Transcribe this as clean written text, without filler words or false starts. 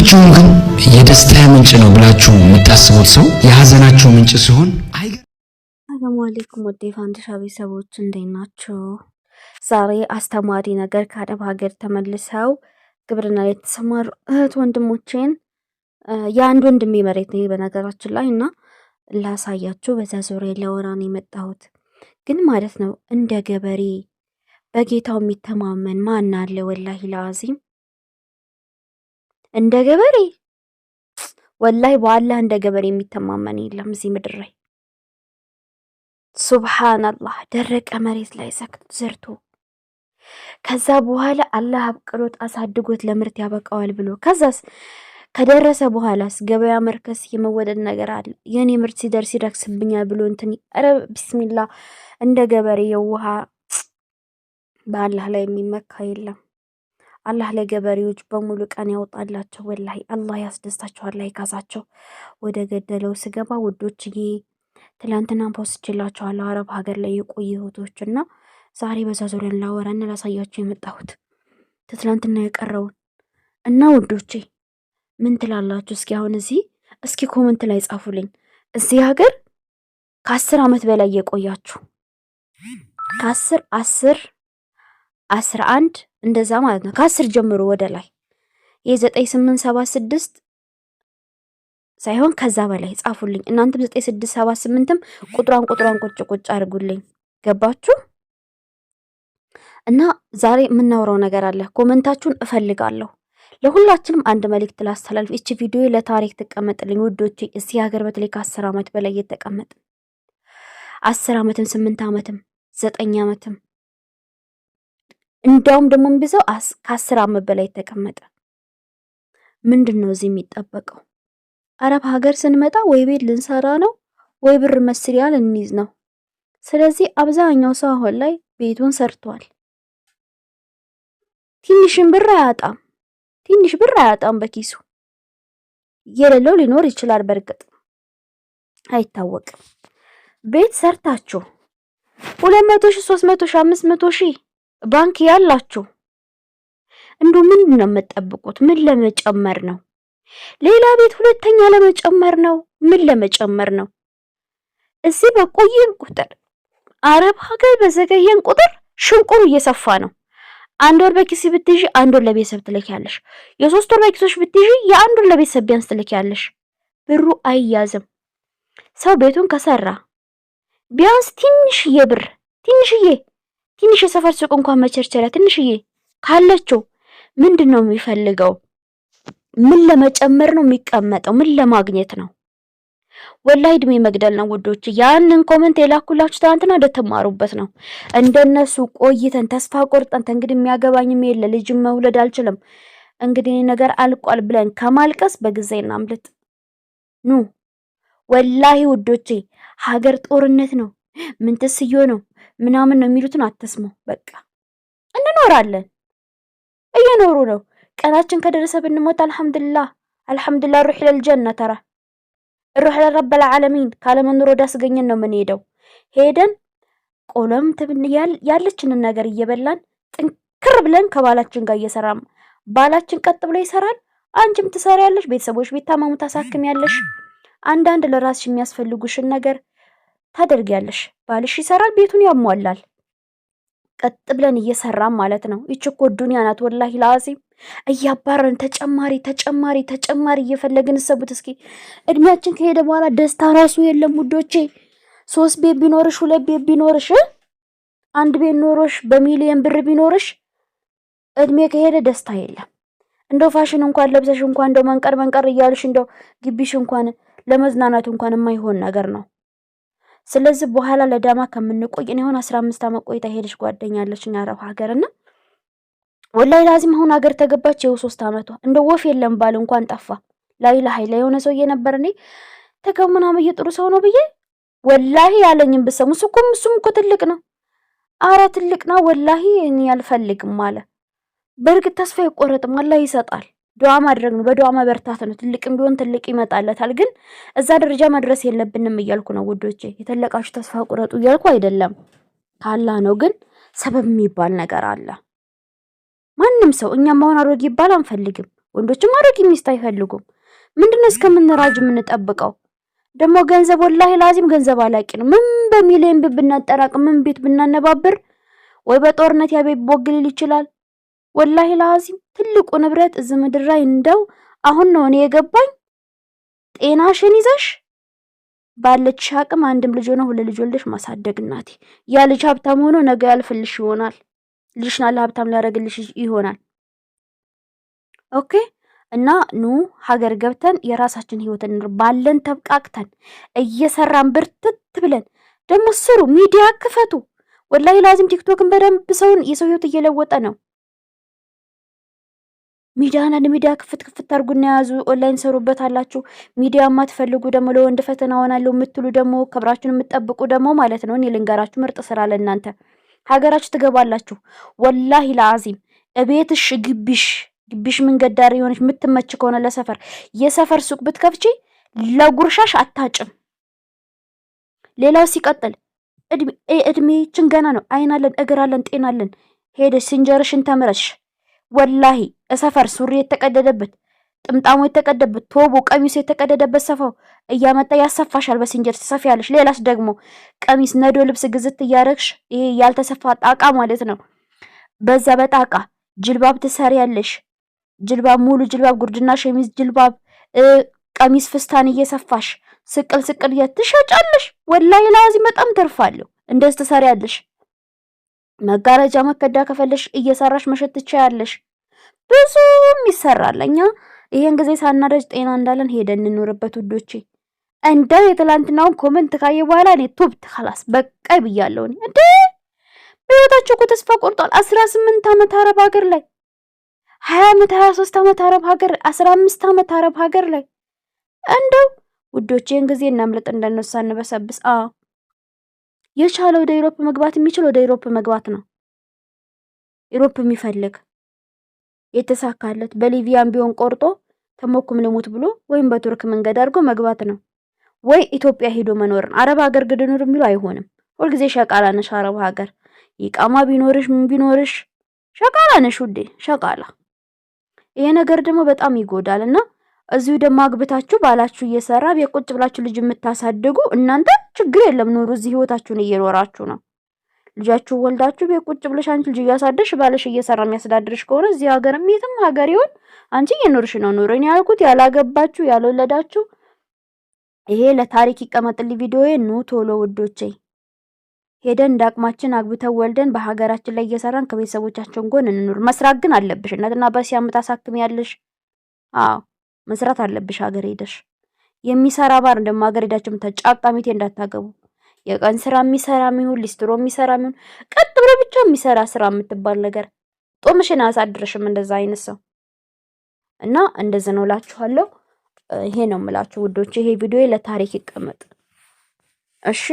ሁላችሁም ግን የደስታ ምንጭ ነው ብላችሁ የምታስቡት ሰው የሐዘናችሁ ምንጭ ሲሆን ሰላም አለይኩም ወደ ፋንዲሻ ቤተሰቦች እንዴት ናችሁ? ዛሬ አስተማሪ ነገር ከአረብ ሀገር ተመልሰው ግብርና ላይ የተሰማሩ እህት ወንድሞቼን የአንድ ወንድሜ መሬት ነው በነገራችን ላይ እና ላሳያችሁ በዛ ዙሪያ ላወራ ነው የመጣሁት። ግን ማለት ነው እንደ ገበሬ በጌታው የሚተማመን ማን አለ? ወላሂ ለአዚም እንደ ገበሬ ወላሂ በአላህ እንደ ገበሬ የሚተማመን የለም እዚህ ምድር ላይ። ሱብሃንአላህ ደረቀ መሬት ላይ ዘርቶ ከዛ በኋላ አላህ አብቅሎት አሳድጎት ለምርት ያበቃዋል ብሎ ከዛስ ከደረሰ በኋላስ ገበያ መርከስ የመወደድ ነገር አለ። የኔ ምርት ሲደርስ ይረክስብኛል ብሎ እንትን ኧረ ቢስሚላህ እንደ ገበሬ የውሃ በአላህ ላይ የሚመካ የለም። አላህ ለገበሬዎች በሙሉ ቀን ያወጣላቸው። ወላሂ አላህ ያስደስታቸው፣ አላህ ይካሳቸው። ወደ ገደለው ስገባ ውዶችዬ ትላንትና ፖስትላችኋለሁ አረብ ሀገር ላይ የቆዩ እህቶችና ዛሬ በዛ ዙሪያ ላወራና ላሳያችሁ የመጣሁት ትላንትና የቀረውን እና ውዶቼ ምን ትላላችሁ? እስኪ አሁን እስኪ ኮመንት ላይ ጻፉልኝ። እዚህ ሀገር ከ10 ዓመት በላይ የቆያችሁ ከ11 እንደዛ ማለት ነው። ከ10 ጀምሮ ወደ ላይ የ9876 ሳይሆን ከዛ በላይ ጻፉልኝ። እናንተም 9678ም ቁጥሯን ቁጭ አድርጉልኝ። ገባችሁ? እና ዛሬ የምናወራው ነገር አለ። ኮመንታችሁን እፈልጋለሁ። ለሁላችንም አንድ መልእክት ላስተላልፍ። እቺ ቪዲዮ ለታሪክ ትቀመጥልኝ ውዶቼ። እዚህ ሀገር በተለይ ከ10 ዓመት በላይ የተቀመጠ 10 ዓመትም 8 ዓመትም 9 ዓመትም እንዳውም ደግሞ ቢዘው ከ10 ዓመት በላይ የተቀመጠ ምንድነው እዚህ የሚጠበቀው? አረብ ሀገር ስንመጣ ወይ ቤት ልንሰራ ነው ወይ ብር መስሪያ ልንይዝ ነው። ስለዚህ አብዛኛው ሰው አሁን ላይ ቤቱን ሰርቷል። ትንሽ ብር አያጣም በኪሱ። የሌለው ሊኖር ይችላል፣ በርግጥ አይታወቅም። ቤት ሰርታችሁ 200 ሺህ 300 ሺህ 500 ሺህ ባንክ ያላችሁ እንዶ ምንድን ነው የምትጠብቁት? ምን ለመጨመር ነው? ሌላ ቤት ሁለተኛ ለመጨመር ነው? ምን ለመጨመር ነው? እዚህ በቆየን ቁጥር አረብ ሀገር በዘገየን ቁጥር ሽንቁሩ እየሰፋ ነው። 1 ወር በኪስ ብትይዢ 1 ወር ለቤተሰብ ትልኪያለሽ። የ3 ወር በኪሶች ብትይዢ የ1 ወር ለቤተሰብ ቢያንስ ትልኪያለሽ። ብሩ አይያዝም። ሰው ቤቱን ከሰራ ቢያንስ ትንሽዬ ብር ትንሽ የሰፈር ሱቅ እንኳን መቸርቸሪያ ትንሽዬ ካለችው ምንድነው የሚፈልገው? ምን ለመጨመር ነው የሚቀመጠው? ምን ለማግኘት ነው? ወላሂ እድሜ መግደል ነው ውዶች። ያንን ኮሜንት የላኩላችሁ ትናንትና እንደተማሩበት ነው። እንደነሱ ቆይተን ተስፋ ቆርጠን እንግዲህ የሚያገባኝም የለ ልጅም መውለድ አልችልም እንግዲህ ነገር አልቋል ብለን ከማልቀስ በጊዜ እናምልጥ። ኑ ወላሂ ውዶቼ ሀገር ጦርነት ነው ምን ተስዮ ነው ምናምን ነው የሚሉትን አትስሙ። በቃ እንኖራለን፣ እየኖሩ ነው። ቀናችን ከደረሰ ብንሞት አልሐምዱሊላህ ሩህ ለልጀና ተራ ሩህ ለረብል ዓለሚን ካለመኖር ወደ አስገኘን ነው የምንሄደው። ሄደን ቆሎም ያለችንን ነገር እየበላን ጥንክር ብለን ከባላችን ጋር እየሰራን ባላችን ቀጥ ብሎ ይሰራል፣ አንቺም ትሰሪያለሽ፣ ቤተሰቦች ቢታመሙ ታሳክሚያለሽ፣ አንዳንድ ለራስሽ የሚያስፈልጉሽን ነገር ታደርጊያለሽ። ባልሽ ይሰራል፣ ቤቱን ያሟላል። ቀጥ ብለን እየሰራን ማለት ነው። ይች እኮ ዱንያ ናት። ወላሂ ለአዚም እያባረን ተጨማሪ እየፈለግን ሰቡት። እስኪ እድሜያችን ከሄደ በኋላ ደስታ ራሱ የለም ውዶቼ። 3 ቤት ቢኖርሽ 2 ቤት ቢኖርሽ 1 ቤት ኖሮሽ በሚሊዮን ብር ቢኖርሽ እድሜ ከሄደ ደስታ የለም። እንደው ፋሽን እንኳን ለብሰሽ እንኳን እንደው መንቀር እያልሽ እንደው ግቢሽ እንኳን ለመዝናናት እንኳን የማይሆን ነገር ነው። ስለዚህ በኋላ ለዳማ ከምንቆይ ነው 15 ዓመት ቆይታ ሄደሽ ጓደኛለችኝ አረብ ሀገርና ወላሂ ላዚም አሁን ሀገር ተገባች። 3 ዓመቷ እንደ ወፍ የለም ባል እንኳን ጠፋ። ላይላ የሆነ ሰውዬ ነበር እኔ ተከምና በየጥሩ ሰው ነው ብዬ ወላሂ ያለኝም ብሰሙ እሱም እኮ ትልቅ ነው። አረ ትልቅ ነው ወላሂ እኔ አልፈልግም አለ። በርግጥ ተስፋ ይቆረጥም፣ አላህ ይሰጣል። ዱዓ ማድረግ ነው፣ በዱዓ መበርታት ነው። ትልቅም ቢሆን ትልቅ ይመጣለታል። ግን እዛ ደረጃ መድረስ የለብንም እያልኩ ነው ውዶቼ። የተለቃችሁ ተስፋ ቁረጡ እያልኩ አይደለም፣ ካላህ ነው። ግን ሰበብ የሚባል ነገር አለ። ማንም ሰው እኛም አሁን አሮጌ ይባል አንፈልግም። ወንዶችም አሮጊ ሚስት አይፈልጉም። ምንድነው እስከምንራጅ የምንጠብቀው? ደግሞ ገንዘብ ወላሂ ላዚም ገንዘብ አላቂ ነው። ምን በሚሊዮን ብር ብናጠራቅም ምን ቤት ብናነባብር ወይ በጦርነት ያ ቤት ቦግሊል ይችላል። ወላሂ ላዚም ትልቁ ንብረት እዚህ ምድር ላይ እንደው አሁን ነው እኔ የገባኝ ጤናሽን ይዘሽ ባለች አቅም አንድም ልጅ ሆነ ሁለት ልጅ ወልደሽ ማሳደግ እናቴ። ያ ልጅ ሀብታም ሆኖ ነገ ያልፍልሽ ይሆናል። ልጅሽን አለ ሀብታም ሊያደርግልሽ ይሆናል። ኦኬ እና ኑ ሀገር ገብተን የራሳችን ህይወት እንር ባለን ተብቃቅተን እየሰራን ብርትት ብለን ደግሞ ስሩ። ሚዲያ ክፈቱ። ወላሂ ላዚም ቲክቶክን በደንብ ሰውን የሰው ህይወት እየለወጠ ነው። ሚዲያ ክፍት አድርጉና ያዙ። ኦንላይን ሰሩበት አላችሁ። ሚዲያ ማትፈልጉ ደግሞ ለወንድ ፈተና ሆናለሁ የምትሉ ደግሞ ክብራችሁን የምትጠብቁ ደግሞ ማለት ነው እኔ ልንገራችሁ ምርጥ ስራ ለእናንተ። ሀገራችሁ ትገባላችሁ። ወላሂ ላዚም እቤትሽ ግቢሽ መንገድ ዳር የሆነች የምትመች ከሆነ ለሰፈር የሰፈር ሱቅ ብትከፍቺ ለጉርሻሽ አታጭም። ሌላው ሲቀጥል እድሜችን ገና ነው። አይን አለን፣ እግር አለን፣ ጤና አለን። ሄደሽ ሲንጀርሽን ተምረሽ ወላሂ ሰፈር ሱሪ የተቀደደበት ጥምጣሙ የተቀደደበት ቶቡ ቀሚሱ የተቀደደበት ሰፋው እያመጣ ያሰፋሻል። በሲንጀር ትሰፊያለሽ። ሌላስ ደግሞ ቀሚስ ነዶ ልብስ ግዝት እያረግሽ ይሄ ያልተሰፋ ጣቃ ማለት ነው። በዛ በጣቃ ጅልባብ ትሰሪያለሽ። ጅልባብ ሙሉ ጅልባብ፣ ጉርድና ሸሚዝ ጅልባብ፣ ቀሚስ ፍስታን እየሰፋሽ ስቅል ትሸጫለሽ። ወላሂ ላዚም በጣም ተርፋለሁ። እንደዚህ ትሰሪያለሽ። መጋረጃ መከዳ ከፈለሽ እየሰራሽ መሸጥ ትችያለሽ። ብዙም ይሰራል። እኛ ይሄን ጊዜ ሳናረጅ ጤና እንዳለን ሄደን እንኖርበት ውዶቼ። እንደው የትላንትናውን ኮሜንት ካየ በኋላ እኔ ቱብት خلاص በቃይ ብያለሁ። እኔ እንዴ በህይወታቸው እኮ ተስፋ ቆርጧል። 18 ዓመት አረብ ሀገር ላይ 20 ዓመት 23 ዓመት አረብ ሀገር 15 ዓመት አረብ ሀገር ላይ እንደው ውዶቼን ጊዜ እናምልጥ እንደነሳ እንበሰብስ። የቻለ ወደ ዩሮፕ መግባት የሚችል ወደ ዩሮፕ መግባት ነው። ዩሮፕ የሚፈልግ የተሳካለት በሊቪያም ቢሆን ቆርጦ ተሞኩም ልሙት ብሎ ወይም በቱርክ መንገድ አድርጎ መግባት ነው። ወይ ኢትዮጵያ ሄዶ መኖር። አረብ ሀገር ግድኑር የሚሉ አይሆንም። ሁልጊዜ ሸቃላ ነሽ አረብ ሀገር። ይቃማ ቢኖርሽ ምን ቢኖርሽ ሸቃላ ነሽ ውዴ፣ ሸቃላ። ይሄ ነገር ደግሞ በጣም ይጎዳልና እዚሁ ደግሞ አግብታችሁ ባላችሁ እየሰራ ቤት ቁጭ ብላችሁ ልጅ የምታሳድጉ እናንተ ችግር የለም ኑሩ። እዚህ ህይወታችሁን እየኖራችሁ ነው። ልጃችሁ ወልዳችሁ ቤት ቁጭ ብለሽ አንቺ ልጅ እያሳደሽ ባልሽ እየሰራ የሚያስተዳድርሽ ከሆነ እዚህ ሀገርም የትም ሀገር ይሁን አንቺ እየኖርሽ ነው ኑሮ። እኔ ያልኩት ያላገባችሁ ያልወለዳችሁ ይሄ ለታሪክ ይቀመጥልኝ ቪዲዮዬ። ኑ ቶሎ ውዶቼ ሄደን እንዳቅማችን አግብተን ወልደን በሀገራችን ላይ እየሰራን ከቤተሰቦቻችን ጎን እንኑር። መስራት ግን አለብሽ። እናትና በሲያ የምታሳክም ያለሽ መስራት አለብሽ። ሀገር ሄደሽ የሚሰራ ባር እንደማ ሀገር ሄዳችሁ ተጫቃሚቴ እንዳታገቡ። የቀን ስራ የሚሰራ የሚሆን ሊስትሮ የሚሰራ የሚሆን ቀጥ ብሎ ብቻ የሚሰራ ስራ የምትባል ነገር ጦምሽን አሳድረሽም እንደዛ አይነት ሰው እና እንደዚህ ነው እላችኋለሁ። ይሄ ነው የምላችሁ ውዶች። ይሄ ቪዲዮ ለታሪክ ይቀመጥ እሺ።